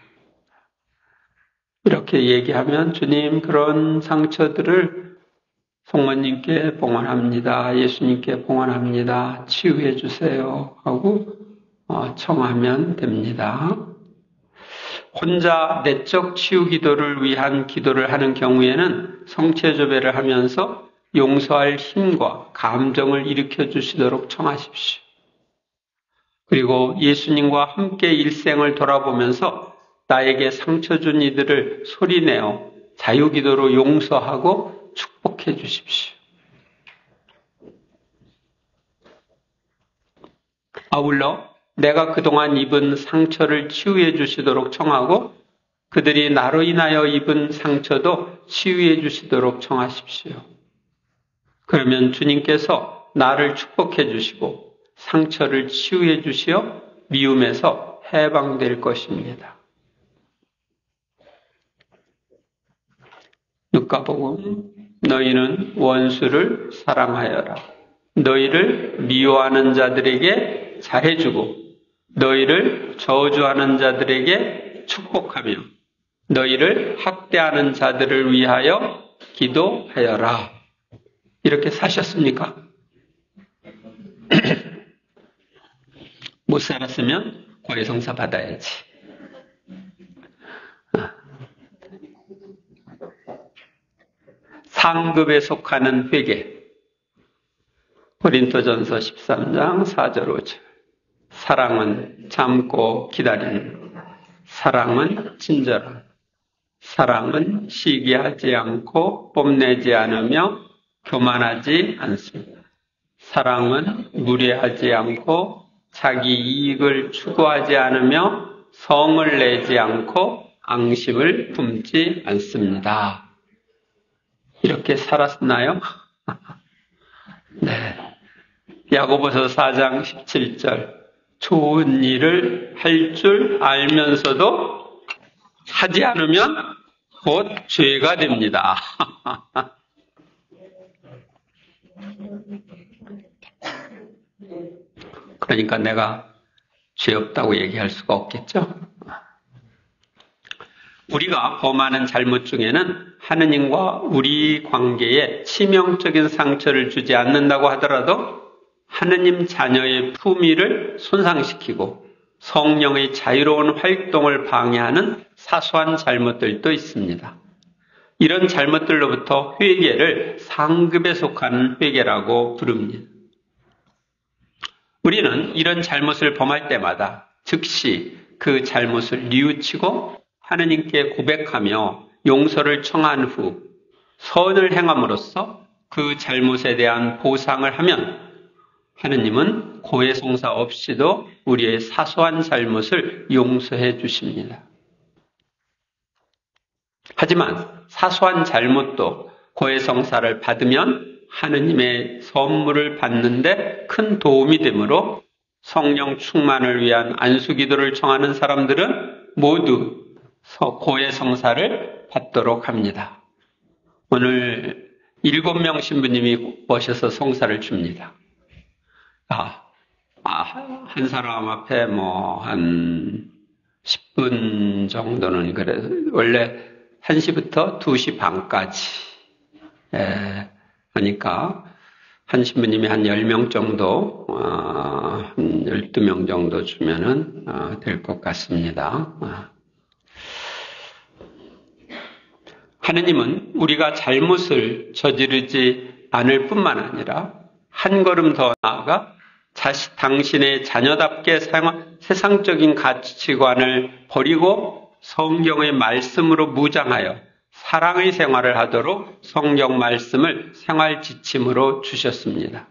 이렇게 얘기하면 주님 그런 상처들을 성모님께 봉헌합니다. 예수님께 봉헌합니다. 치유해 주세요 하고 청하면 됩니다. 혼자 내적 치유 기도를 위한 기도를 하는 경우에는 성체조배를 하면서 용서할 힘과 감정을 일으켜 주시도록 청하십시오. 그리고 예수님과 함께 일생을 돌아보면서 나에게 상처 준 이들을 소리내어 자유기도로 용서하고 축복해 주십시오. 아울러 내가 그동안 입은 상처를 치유해 주시도록 청하고 그들이 나로 인하여 입은 상처도 치유해 주시도록 청하십시오. 그러면 주님께서 나를 축복해 주시고 상처를 치유해 주시어 미움에서 해방될 것입니다. 누가복음 너희는 원수를 사랑하여라. 너희를 미워하는 자들에게 잘해주고 너희를 저주하는 자들에게 축복하며 너희를 학대하는 자들을 위하여 기도하여라. 이렇게 사셨습니까? 못 살았으면 고해성사 받아야지. 상급에 속하는 회개. 고린토전서 13장 4절 5절. 사랑은 참고 기다리는 것. 사랑은 친절한. 사랑은 시기하지 않고 뽐내지 않으며 교만하지 않습니다. 사랑은 무례하지 않고 자기 이익을 추구하지 않으며 성을 내지 않고 앙심을 품지 않습니다. 이렇게 살았나요? 네. 야고보서 4장 17절. 좋은 일을 할 줄 알면서도 하지 않으면 곧 죄가 됩니다. 그러니까 내가 죄 없다고 얘기할 수가 없겠죠? 우리가 범하는 잘못 중에는 하느님과 우리 관계에 치명적인 상처를 주지 않는다고 하더라도 하느님 자녀의 품위를 손상시키고 성령의 자유로운 활동을 방해하는 사소한 잘못들도 있습니다. 이런 잘못들로부터 회개를 상급에 속하는 회개라고 부릅니다. 우리는 이런 잘못을 범할 때마다 즉시 그 잘못을 뉘우치고 하느님께 고백하며 용서를 청한 후 선을 행함으로써 그 잘못에 대한 보상을 하면 하느님은 고해성사 없이도 우리의 사소한 잘못을 용서해 주십니다. 하지만 사소한 잘못도 고해성사를 받으면 하느님의 선물을 받는데 큰 도움이 되므로 성령 충만을 위한 안수기도를 청하는 사람들은 모두 고해성사를 받도록 합니다. 오늘 7명 신부님이 오셔서 성사를 줍니다. 한 사람 앞에 한 10분 정도는 그래. 원래 1시부터 2시 반까지. 그러니까 한 신부님이 한 10명 정도, 한 12명 정도 주면은 될 것 같습니다. 하느님은 우리가 잘못을 저지르지 않을 뿐만 아니라 한 걸음 더 나아가 당신의 자녀답게 세상적인 가치관을 버리고 성경의 말씀으로 무장하여 사랑의 생활을 하도록 성경 말씀을 생활 지침으로 주셨습니다.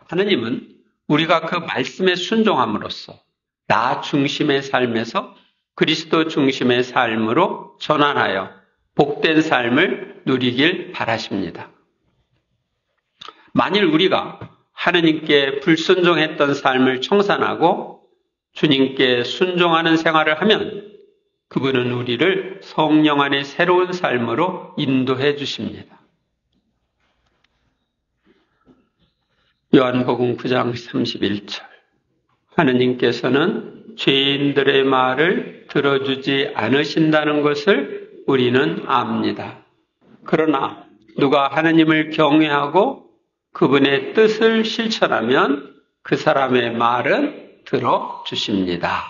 하느님은 우리가 그 말씀에 순종함으로써 나 중심의 삶에서 그리스도 중심의 삶으로 전환하여 복된 삶을 누리길 바라십니다. 만일 우리가 하느님께 불순종했던 삶을 청산하고 주님께 순종하는 생활을 하면 그분은 우리를 성령 안의 새로운 삶으로 인도해 주십니다. 요한복음 9장 31절 하느님께서는 죄인들의 말을 들어주지 않으신다는 것을 우리는 압니다. 그러나 누가 하느님을 경외하고 그분의 뜻을 실천하면 그 사람의 말은 들어주십니다.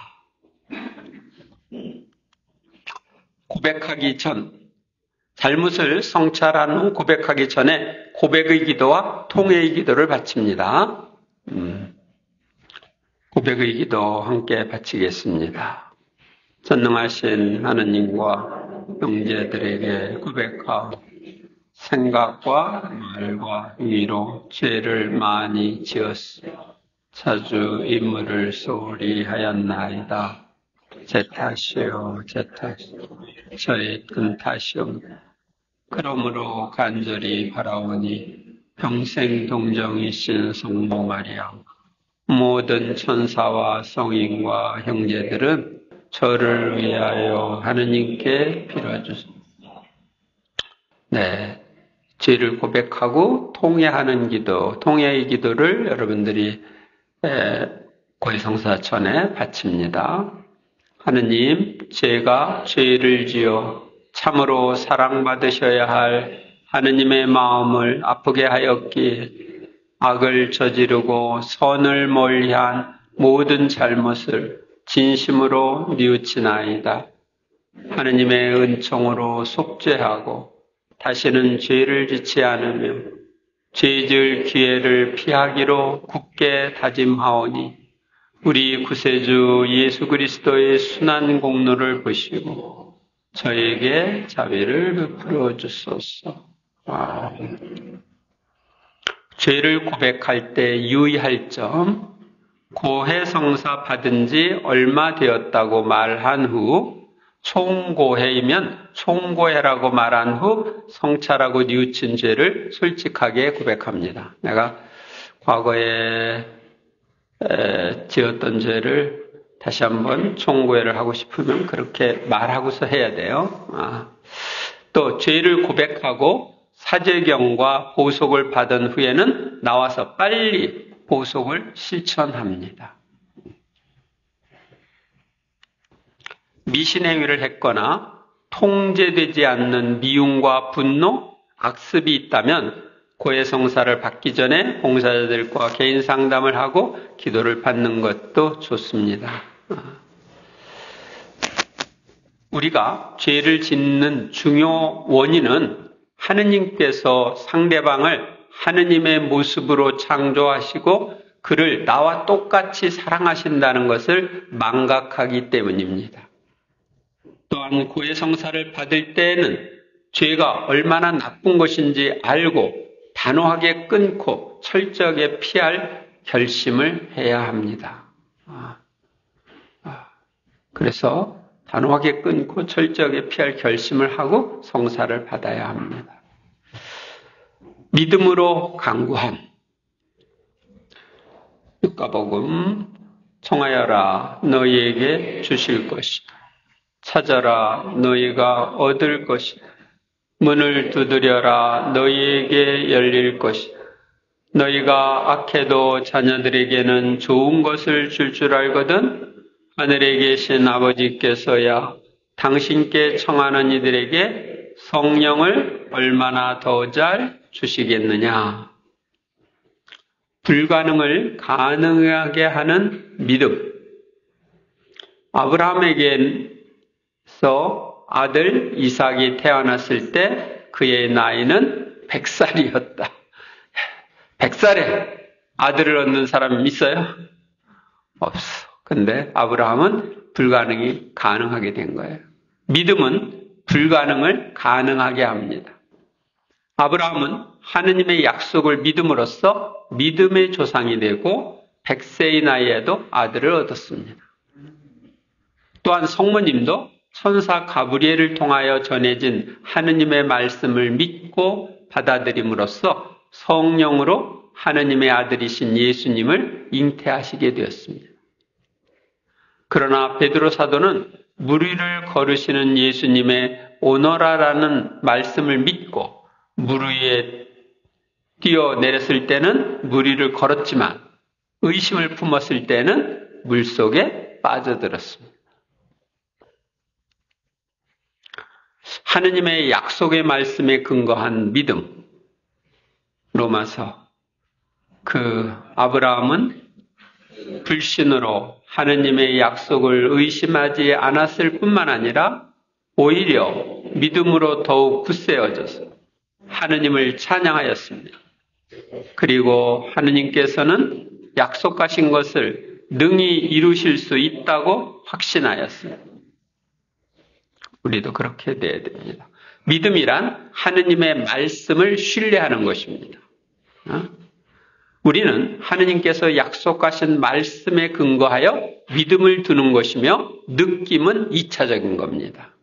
고백하기 전, 잘못을 성찰한 후 고백하기 전에 고백의 기도와 통회의 기도를 바칩니다. 고백의 기도 함께 바치겠습니다. 전능하신 하느님과 형제들에게 고백하오. 생각과 말과 의로 죄를 많이 지었으며 자주 인물을 소홀히 하였나이다. 제 탓이요, 제 탓이요, 저의 큰 탓이옵니다. 그러므로 간절히 바라오니 평생 동정이신 성모 마리아, 모든 천사와 성인과 형제들은 저를 위하여 하느님께 빌어주소서. 네, 죄를 고백하고 통회하는 기도, 통회의 기도를 여러분들이 고해성사천에 바칩니다. 하느님, 제가 죄를 지어 참으로 사랑받으셔야 할 하느님의 마음을 아프게 하였기에 악을 저지르고 선을 멀리한 모든 잘못을 진심으로 뉘우치나이다. 하느님의 은총으로 속죄하고 다시는 죄를 짓지 않으며 죄 지을 기회를 피하기로 굳게 다짐하오니 우리 구세주 예수 그리스도의 순한 공로를 보시고 저에게 자비를 베풀어 주소서. 죄를 고백할 때 유의할 점, 고해성사 받은 지 얼마 되었다고 말한 후 총고해이면 총고해라고 말한 후 성찰하고 뉘우친 죄를 솔직하게 고백합니다. 내가 과거에 지었던 죄를 다시 한번 총고해를 하고 싶으면 그렇게 말하고서 해야 돼요. 또 죄를 고백하고 사죄경과 보속을 받은 후에는 나와서 빨리 보속을 실천합니다. 미신행위를 했거나 통제되지 않는 미움과 분노, 악습이 있다면 고해성사를 받기 전에 봉사자들과 개인 상담을 하고 기도를 받는 것도 좋습니다. 우리가 죄를 짓는 중요 원인은 하느님께서 상대방을 하느님의 모습으로 창조하시고 그를 나와 똑같이 사랑하신다는 것을 망각하기 때문입니다. 또한 고해성사를 받을 때에는 죄가 얼마나 나쁜 것인지 알고 단호하게 끊고 철저하게 피할 결심을 해야 합니다. 그래서 단호하게 끊고 철저하게 피할 결심을 하고 성사를 받아야 합니다. 믿음으로 간구함. 누가복음 청하여라 너희에게 주실 것이다. 찾아라 너희가 얻을 것이다. 문을 두드려라 너희에게 열릴 것이다. 너희가 악해도 자녀들에게는 좋은 것을 줄 줄 알거든 하늘에 계신 아버지께서야 당신께 청하는 이들에게 성령을 얼마나 더 잘 주시겠느냐. 불가능을 가능하게 하는 믿음. 아브라함에게서 아들 이삭이 태어났을 때 그의 나이는 100살이었다. 100살에 아들을 얻는 사람 있어요? 없어. 근데 아브라함은 불가능이 가능하게 된 거예요. 믿음은 불가능을 가능하게 합니다. 아브라함은 하느님의 약속을 믿음으로써 믿음의 조상이 되고 100세의 나이에도 아들을 얻었습니다. 또한 성모님도 천사 가브리엘을 통하여 전해진 하느님의 말씀을 믿고 받아들임으로써 성령으로 하느님의 아들이신 예수님을 잉태하시게 되었습니다. 그러나 베드로 사도는 물 위를 걸으시는 예수님의 오너라라는 말씀을 믿고 물 위에 뛰어내렸을 때는 물 위를 걸었지만 의심을 품었을 때는 물속에 빠져들었습니다. 하느님의 약속의 말씀에 근거한 믿음. 로마서 아브라함은 불신으로 하느님의 약속을 의심하지 않았을 뿐만 아니라 오히려 믿음으로 더욱 굳세어져서 하느님을 찬양하였습니다. 그리고 하느님께서는 약속하신 것을 능히 이루실 수 있다고 확신하였습니다. 우리도 그렇게 돼야 됩니다. 믿음이란 하느님의 말씀을 신뢰하는 것입니다. 우리는 하느님께서 약속하신 말씀에 근거하여 믿음을 두는 것이며 느낌은 2차적인 겁니다.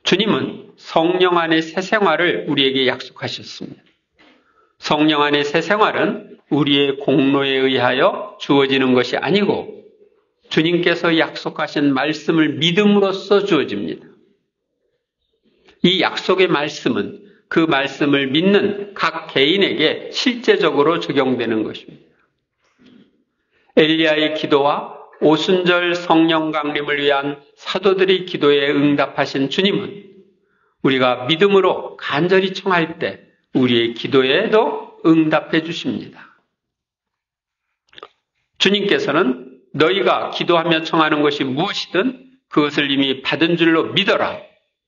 주님은 성령 안의 새 생활을 우리에게 약속하셨습니다. 성령 안의 새 생활은 우리의 공로에 의하여 주어지는 것이 아니고 주님께서 약속하신 말씀을 믿음으로써 주어집니다. 이 약속의 말씀은 그 말씀을 믿는 각 개인에게 실제적으로 적용되는 것입니다. 엘리야의 기도와 오순절 성령 강림을 위한 사도들의 기도에 응답하신 주님은 우리가 믿음으로 간절히 청할 때 우리의 기도에도 응답해 주십니다. 주님께서는 너희가 기도하며 청하는 것이 무엇이든 그것을 이미 받은 줄로 믿어라.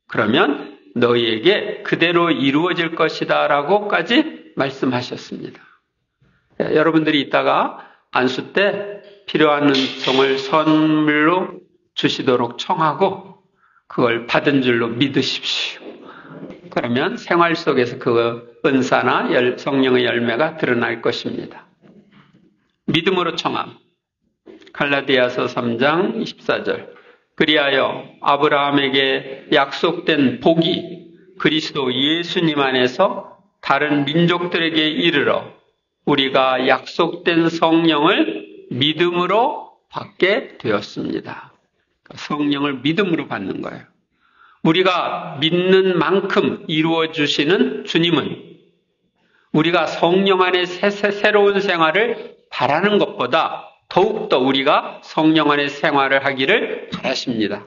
그러면 너희에게 그대로 이루어질 것이다 라고까지 말씀하셨습니다. 여러분들이 이따가 안수 때 필요한 은총을 선물로 주시도록 청하고 그걸 받은 줄로 믿으십시오. 그러면 생활 속에서 그 은사나 성령의 열매가 드러날 것입니다. 믿음으로 청함. 갈라디아서 3장 24절. 그리하여 아브라함에게 약속된 복이 그리스도 예수님 안에서 다른 민족들에게 이르러 우리가 약속된 성령을 믿음으로 받게 되었습니다. 성령을 믿음으로 받는 거예요. 우리가 믿는 만큼 이루어 주시는 주님은 우리가 성령 안에 새로운 생활을 바라는 것보다 더욱더 우리가 성령 안에 생활을 하기를 바라십니다.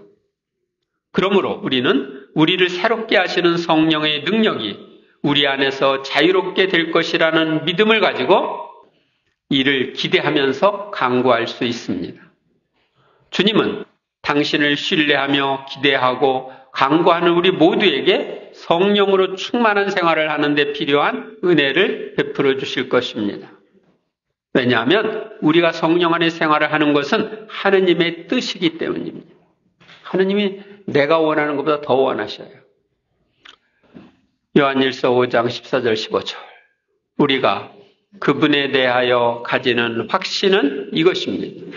그러므로 우리는 우리를 새롭게 하시는 성령의 능력이 우리 안에서 자유롭게 될 것이라는 믿음을 가지고 이를 기대하면서 간구할 수 있습니다. 주님은 당신을 신뢰하며 기대하고 간구하는 우리 모두에게 성령으로 충만한 생활을 하는 데 필요한 은혜를 베풀어 주실 것입니다. 왜냐하면 우리가 성령 안에 생활을 하는 것은 하느님의 뜻이기 때문입니다. 하느님이 내가 원하는 것보다 더 원하셔요. 요한일서 5장 14절 15절. 우리가 그분에 대하여 가지는 확신은 이것입니다.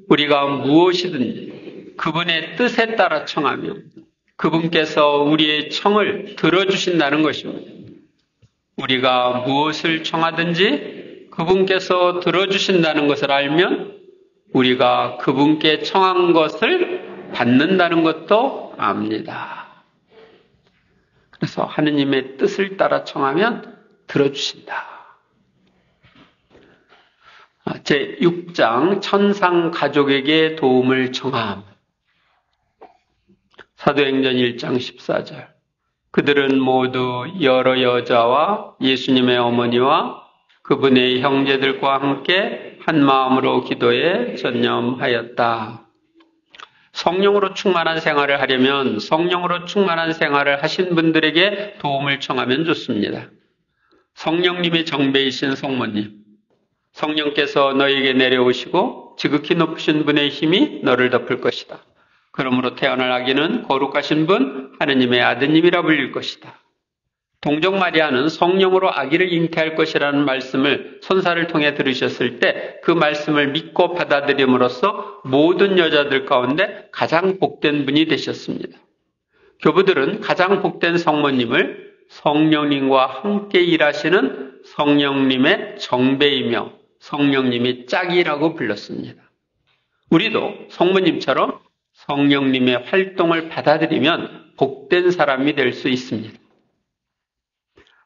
우리가 무엇이든지 그분의 뜻에 따라 청하며 그분께서 우리의 청을 들어주신다는 것입니다. 우리가 무엇을 청하든지 그분께서 들어주신다는 것을 알면 우리가 그분께 청한 것을 받는다는 것도 압니다. 그래서 하느님의 뜻을 따라 청하면 들어주신다. 제6장 천상 가족에게 도움을 청함. 사도행전 1장 14절. 그들은 모두 여러 여자와 예수님의 어머니와 그분의 형제들과 함께 한 마음으로 기도에 전념하였다. 성령으로 충만한 생활을 하려면 성령으로 충만한 생활을 하신 분들에게 도움을 청하면 좋습니다. 성령님의 정배이신 성모님, 성령께서 너에게 내려오시고 크고 지극히 높으신 분의 힘이 너를 덮을 것이다. 그러므로 태어날 아기는 거룩하신 분 하느님의 아드님이라 불릴 것이다. 동정 마리아는 성령으로 아기를 잉태할 것이라는 말씀을 선사를 통해 들으셨을 때 그 말씀을 믿고 받아들임으로써 모든 여자들 가운데 가장 복된 분이 되셨습니다. 교부들은 가장 복된 성모님을 성령님과 함께 일하시는 성령님의 정배이며 성령님의 짝이라고 불렀습니다. 우리도 성모님처럼 성령님의 활동을 받아들이면 복된 사람이 될 수 있습니다.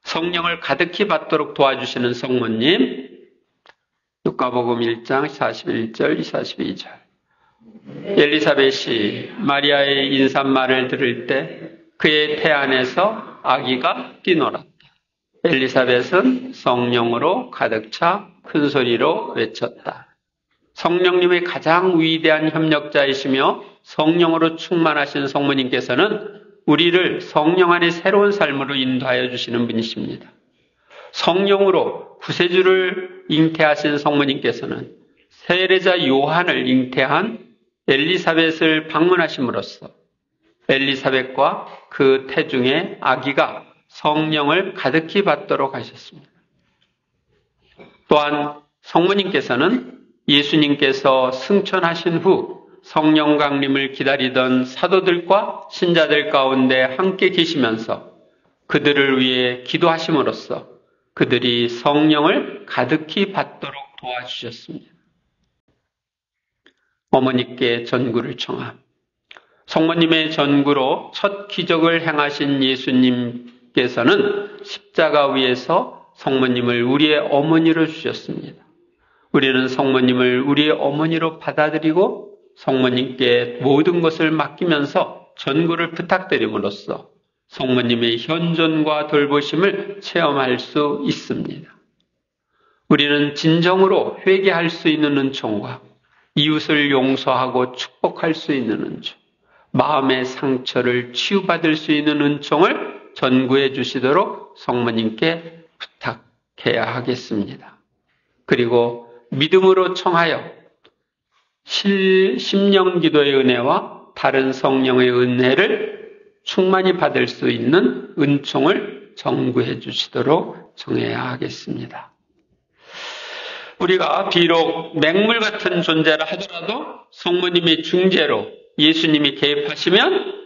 성령을 가득히 받도록 도와주시는 성모님, 루카복음 1장 41절, 42절. 엘리사벳이 마리아의 인사말을 들을 때 그의 태 안에서 아기가 뛰놀았다. 엘리사벳은 성령으로 가득 차 큰 소리로 외쳤다. 성령님의 가장 위대한 협력자이시며 성령으로 충만하신 성모님께서는 우리를 성령 안의 새로운 삶으로 인도하여 주시는 분이십니다. 성령으로 구세주를 잉태하신 성모님께서는 세례자 요한을 잉태한 엘리사벳을 방문하심으로써 엘리사벳과 그 태중의 아기가 성령을 가득히 받도록 하셨습니다. 또한 성모님께서는 예수님께서 승천하신 후 성령 강림을 기다리던 사도들과 신자들 가운데 함께 계시면서 그들을 위해 기도하심으로써 그들이 성령을 가득히 받도록 도와주셨습니다. 어머니께 전구를 청함. 성모님의 전구로 첫 기적을 행하신 예수님께서는 십자가 위에서 성모님을 우리의 어머니로 주셨습니다. 우리는 성모님을 우리의 어머니로 받아들이고 성모님께 모든 것을 맡기면서 전구를 부탁드림으로써 성모님의 현존과 돌보심을 체험할 수 있습니다. 우리는 진정으로 회개할 수 있는 은총과 이웃을 용서하고 축복할 수 있는 은총, 마음의 상처를 치유받을 수 있는 은총을 전구해 주시도록 성모님께 부탁해야 하겠습니다. 그리고 믿음으로 청하여 심령 기도의 은혜와 다른 성령의 은혜를 충만히 받을 수 있는 은총을 전구해 주시도록 청해야 하겠습니다. 우리가 비록 맹물 같은 존재라 하더라도 성모님의 중재로 예수님이 개입하시면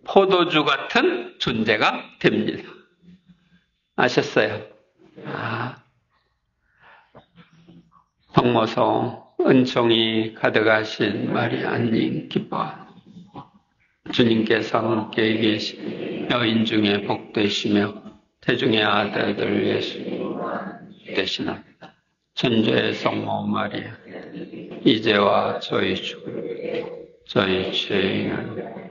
포도주 같은 존재가 됩니다. 아셨어요? 성모성 은총이 가득하신 마리아님 기뻐하는 주님께서 함께 계신 여인 중에 복되시며 태중의 아들들 예수 되시나이다. 천주의 성모 마리아 이제와 저희 죽을 저희 죄인을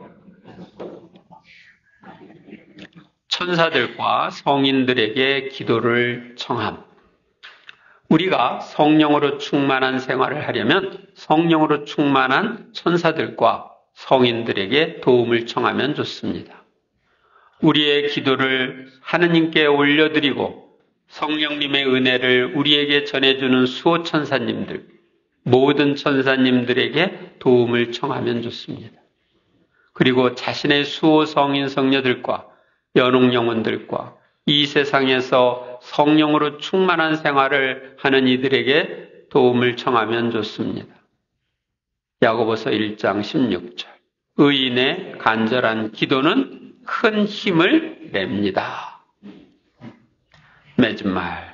천사들과 성인들에게 기도를 청함. 우리가 성령으로 충만한 생활을 하려면 성령으로 충만한 천사들과 성인들에게 도움을 청하면 좋습니다. 우리의 기도를 하느님께 올려드리고 성령님의 은혜를 우리에게 전해주는 수호 천사님들, 모든 천사님들에게 도움을 청하면 좋습니다. 그리고 자신의 수호 성인 성녀들과 연옥 영혼들과 이 세상에서 성령으로 충만한 생활을 하는 이들에게 도움을 청하면 좋습니다. 야고보서 1장 16절. 의인의 간절한 기도는 큰 힘을 냅니다. 맺은말.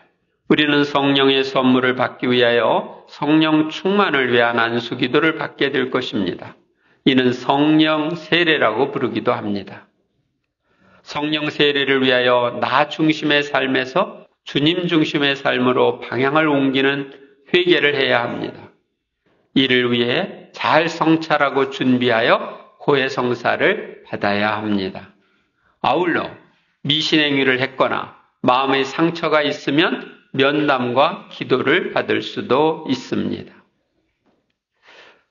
우리는 성령의 선물을 받기 위하여 성령 충만을 위한 안수 기도를 받게 될 것입니다. 이는 성령 세례라고 부르기도 합니다. 성령 세례를 위하여 나 중심의 삶에서 주님 중심의 삶으로 방향을 옮기는 회개를 해야 합니다. 이를 위해 잘 성찰하고 준비하여 고해성사를 받아야 합니다. 아울러 미신행위를 했거나 마음의 상처가 있으면 면담과 기도를 받을 수도 있습니다.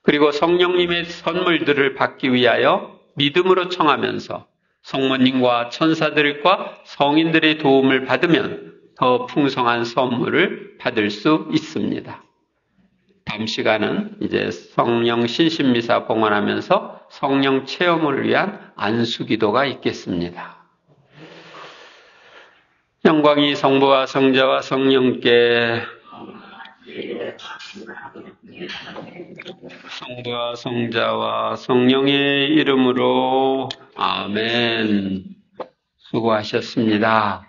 그리고 성령님의 선물들을 받기 위하여 믿음으로 청하면서 성모님과 천사들과 성인들의 도움을 받으면 더 풍성한 선물을 받을 수 있습니다. 다음 시간은 이제 성령 신신미사 봉헌하면서 성령 체험을 위한 안수기도가 있겠습니다. 영광이 성부와 성자와 성령께 성부와 성자와 성령의 이름으로 아멘. 수고하셨습니다.